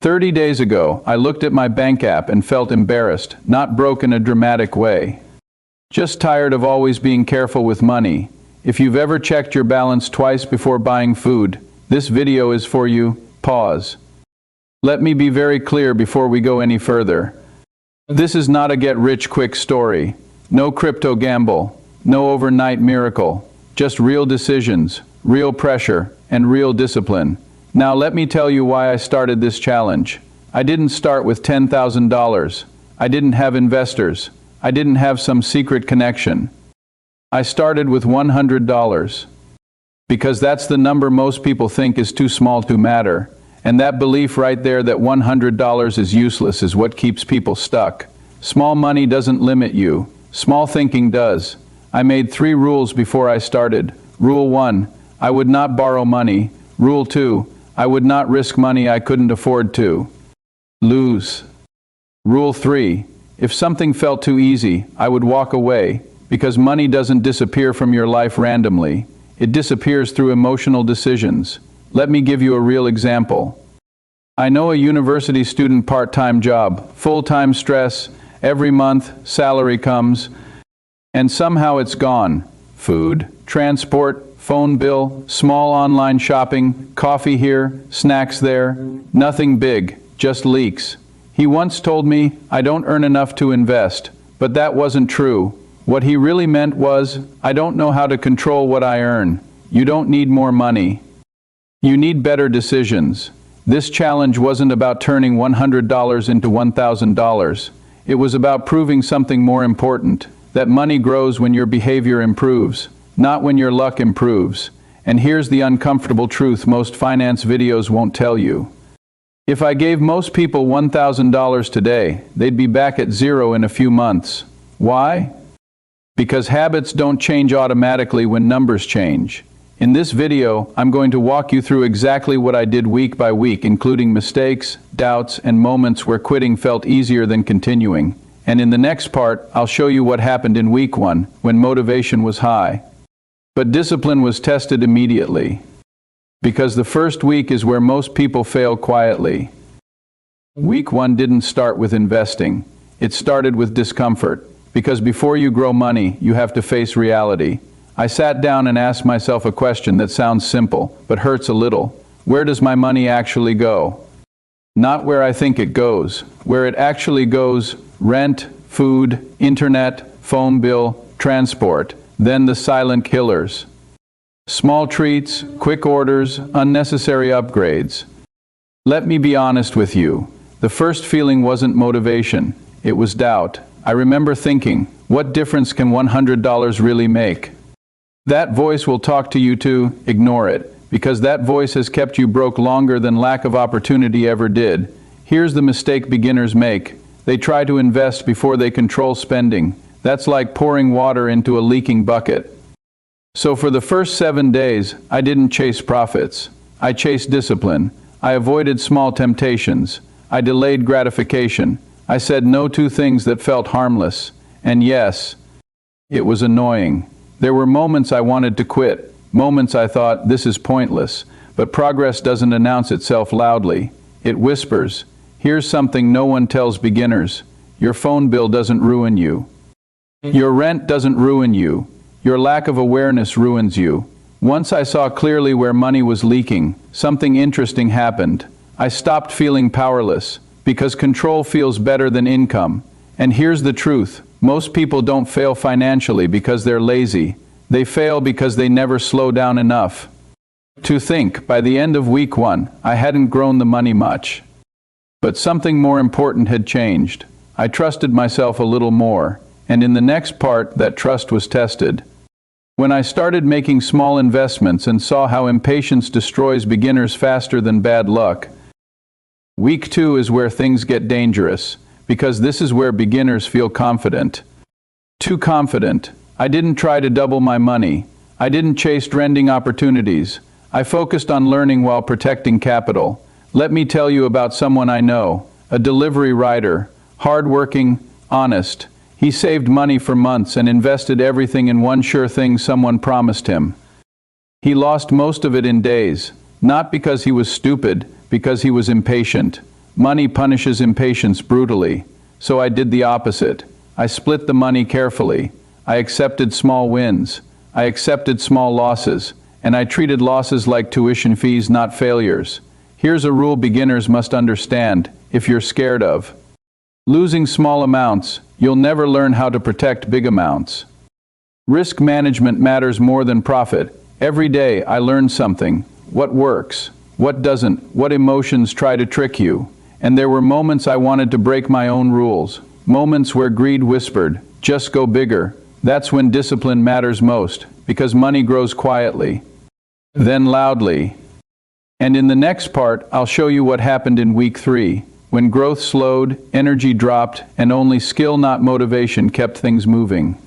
30 days ago, I looked at my bank app and felt embarrassed, not broke in a dramatic way. Just tired of always being careful with money. If you've ever checked your balance twice before buying food, this video is for you. Pause. Let me be very clear before we go any further. This is not a get-rich-quick story. No crypto gamble. No overnight miracle. Just real decisions, real pressure, and real discipline. Now let me tell you why I started this challenge. I didn't start with $10,000. I didn't have investors. I didn't have some secret connection. I started with $100. Because that's the number most people think is too small to matter. And that belief right there that $100 is useless is what keeps people stuck. Small money doesn't limit you. Small thinking does. I made 3 rules before I started. Rule 1, I would not borrow money. Rule 2, I would not risk money I couldn't afford to lose. Rule 3, if something felt too easy, I would walk away, because money doesn't disappear from your life randomly. It disappears through emotional decisions. Let me give you a real example. I know a university student part-time job, full-time stress, every month, salary comes, and somehow it's gone. Food, transport, phone bill, small online shopping, coffee here, snacks there, nothing big, just leaks. He once told me, I don't earn enough to invest, but that wasn't true. What he really meant was, I don't know how to control what I earn. You don't need more money. You need better decisions. This challenge wasn't about turning $100 into $1,000. It was about proving something more important, that money grows when your behavior improves, not when your luck improves. And here's the uncomfortable truth most finance videos won't tell you. If I gave most people $1,000 today, they'd be back at zero in a few months. Why? Because habits don't change automatically when numbers change. In this video, I'm going to walk you through exactly what I did week by week, including mistakes, doubts, and moments where quitting felt easier than continuing. And in the next part, I'll show you what happened in week 1, when motivation was high. But discipline was tested immediately. Because the first week is where most people fail quietly. Week 1 didn't start with investing. It started with discomfort. Because before you grow money, you have to face reality. I sat down and asked myself a question that sounds simple, but hurts a little. Where does my money actually go? Not where I think it goes. Where it actually goes: rent, food, internet, phone bill, transport. Then the silent killers. Small treats, quick orders, unnecessary upgrades. Let me be honest with you. The first feeling wasn't motivation. It was doubt. I remember thinking, what difference can $100 really make? That voice will talk to you too. Ignore it, because that voice has kept you broke longer than lack of opportunity ever did. Here's the mistake beginners make. They try to invest before they control spending. That's like pouring water into a leaking bucket. So for the first 7 days, I didn't chase profits. I chased discipline. I avoided small temptations. I delayed gratification. I said no to things that felt harmless. And yes, it was annoying. There were moments I wanted to quit, moments I thought, this is pointless. But progress doesn't announce itself loudly. It whispers. Here's something no one tells beginners. Your phone bill doesn't ruin you. Your rent doesn't ruin you. Your lack of awareness ruins you. Once I saw clearly where money was leaking, something interesting happened. I stopped feeling powerless, because control feels better than income. And here's the truth. Most people don't fail financially because they're lazy. They fail because they never slow down enough to think. By the end of week 1, I hadn't grown the money much. But something more important had changed. I trusted myself a little more. And in the next part, that trust was tested. When I started making small investments and saw how impatience destroys beginners faster than bad luck. Week 2 is where things get dangerous. Because this is where beginners feel confident. Too confident. I didn't try to double my money. I didn't chase trending opportunities. I focused on learning while protecting capital. Let me tell you about someone I know, a delivery rider, hardworking, honest. He saved money for months and invested everything in one sure thing someone promised him. He lost most of it in days, not because he was stupid, because he was impatient. Money punishes impatience brutally. So I did the opposite. I split the money carefully. I accepted small wins. I accepted small losses. And I treated losses like tuition fees, not failures. Here's a rule beginners must understand, if you're scared of losing small amounts, you'll never learn how to protect big amounts. Risk management matters more than profit. Every day I learn something. What works? What doesn't? What emotions try to trick you? And there were moments I wanted to break my own rules. Moments where greed whispered, just go bigger. That's when discipline matters most, because money grows quietly, then loudly. And in the next part, I'll show you what happened in week 3, when growth slowed, energy dropped, and only skill, not motivation, kept things moving.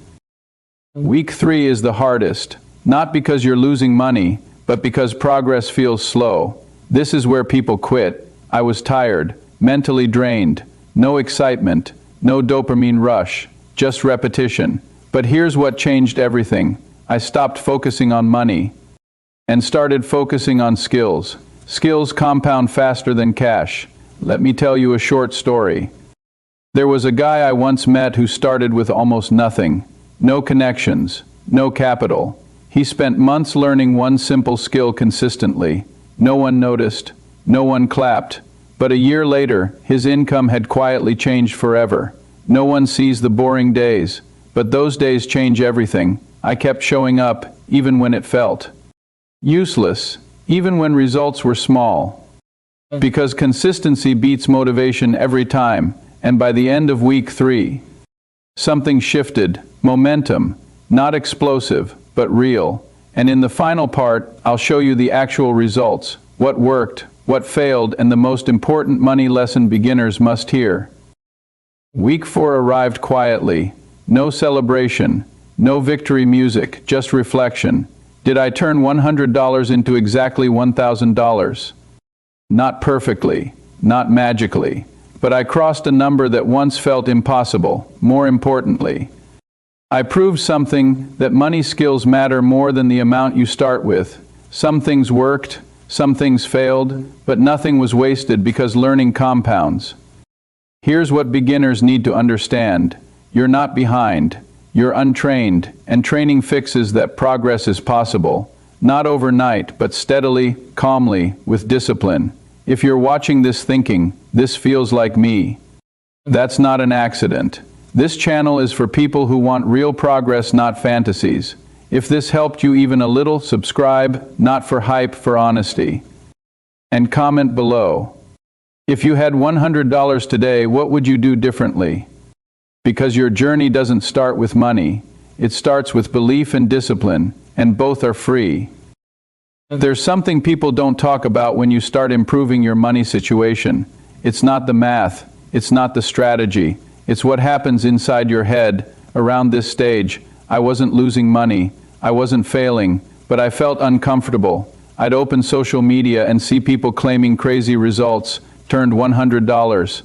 Week 3 is the hardest, not because you're losing money, but because progress feels slow. This is where people quit. I was tired, mentally drained, no excitement, no dopamine rush, just repetition. But here's what changed everything. I stopped focusing on money and started focusing on skills. Skills compound faster than cash. Let me tell you a short story. There was a guy I once met who started with almost nothing. No connections, no capital. He spent months learning one simple skill consistently. No one noticed, no one clapped. But a year later, his income had quietly changed forever. No one sees the boring days, but those days change everything. I kept showing up, even when it felt useless, even when results were small. Because consistency beats motivation every time, and by the end of week 3, something shifted. Momentum, not explosive, but real. And in the final part, I'll show you the actual results, what worked, what failed, and the most important money lesson beginners must hear. Week 4 arrived quietly. No celebration, no victory music, just reflection. Did I turn $100 into exactly $1,000? Not perfectly, not magically, but I crossed a number that once felt impossible. More importantly, I proved something, that money skills matter more than the amount you start with. Some things worked, some things failed, but nothing was wasted because learning compounds. Here's what beginners need to understand. You're not behind. You're untrained, and training fixes that progress is possible. Not overnight, but steadily, calmly, with discipline. If you're watching this thinking, this feels like me, that's not an accident. This channel is for people who want real progress, not fantasies. If this helped you even a little, subscribe, not for hype, for honesty. And comment below. If you had $100 today, what would you do differently? Because your journey doesn't start with money. It starts with belief and discipline, and both are free. There's something people don't talk about when you start improving your money situation. It's not the math. It's not the strategy. It's what happens inside your head. Around this stage, I wasn't losing money. I wasn't failing, but I felt uncomfortable. I'd open social media and see people claiming crazy results, turned $100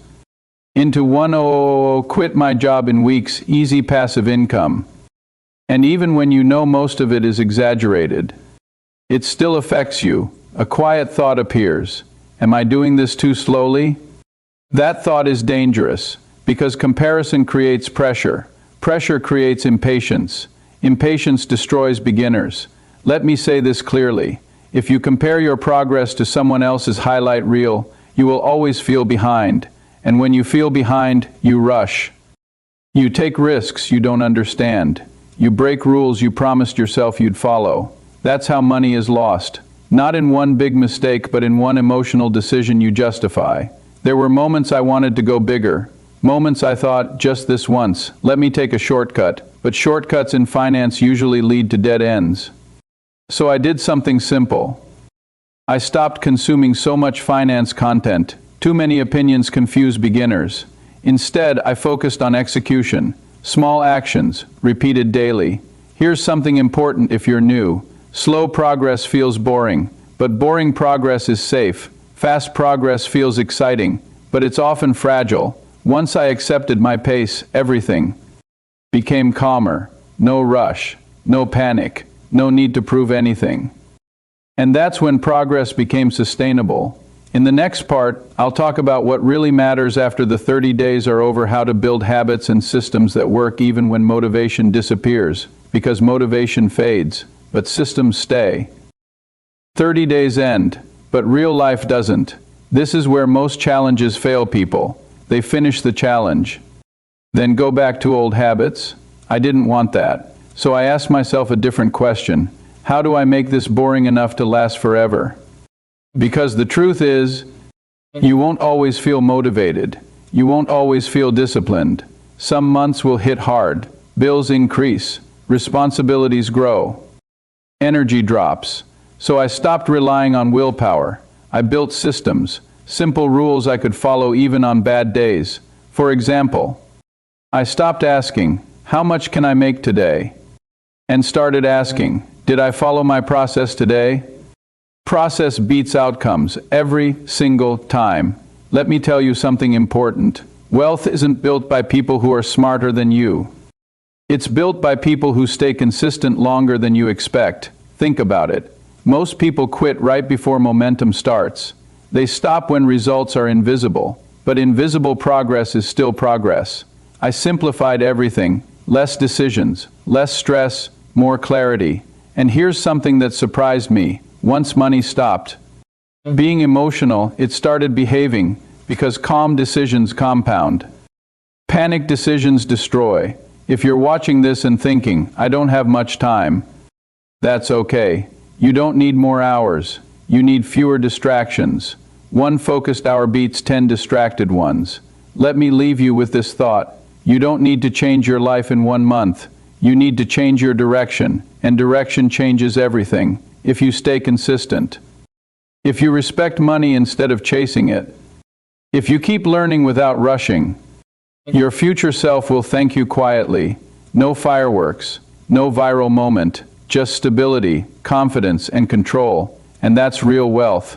into 100, quit my job in weeks, easy passive income. And even when you know most of it is exaggerated, it still affects you. A quiet thought appears. Am I doing this too slowly? That thought is dangerous, because comparison creates pressure. Pressure creates impatience. Impatience destroys beginners. Let me say this clearly. If you compare your progress to someone else's highlight reel, you will always feel behind. And when you feel behind, you rush. You take risks you don't understand. You break rules you promised yourself you'd follow. That's how money is lost. Not in one big mistake, but in one emotional decision you justify. There were moments I wanted to go bigger. Moments I thought, just this once, let me take a shortcut. But shortcuts in finance usually lead to dead ends. So I did something simple. I stopped consuming so much finance content. Too many opinions confuse beginners. Instead, I focused on execution. Small actions, repeated daily. Here's something important if you're new. Slow progress feels boring, but boring progress is safe. Fast progress feels exciting, but it's often fragile. Once I accepted my pace, everything became calmer. No rush, no panic, no need to prove anything. And that's when progress became sustainable. In the next part, I'll talk about what really matters after the 30 days are over, how to build habits and systems that work even when motivation disappears, because motivation fades, but systems stay. 30 days end, but real life doesn't. This is where most challenges fail people. They finish the challenge, then go back to old habits. I didn't want that. So I asked myself a different question. How do I make this boring enough to last forever? Because the truth is, you won't always feel motivated. You won't always feel disciplined. Some months will hit hard. Bills increase. Responsibilities grow. Energy drops. So I stopped relying on willpower. I built systems, simple rules I could follow even on bad days. For example, I stopped asking, how much can I make today? And started asking, did I follow my process today? Process beats outcomes every single time. Let me tell you something important. Wealth isn't built by people who are smarter than you. It's built by people who stay consistent longer than you expect. Think about it. Most people quit right before momentum starts. They stop when results are invisible. But invisible progress is still progress. I simplified everything. Less decisions, less stress, more clarity. And here's something that surprised me. Once money stopped being emotional, it started behaving, because calm decisions compound. Panic decisions destroy. If you're watching this and thinking, I don't have much time, that's okay. You don't need more hours. You need fewer distractions. One focused hour beats 10 distracted ones. Let me leave you with this thought. You don't need to change your life in 1 month. You need to change your direction, and direction changes everything. If you stay consistent, if you respect money instead of chasing it, if you keep learning without rushing, your future self will thank you quietly. No fireworks, no viral moment, just stability, confidence, and control. And that's real wealth.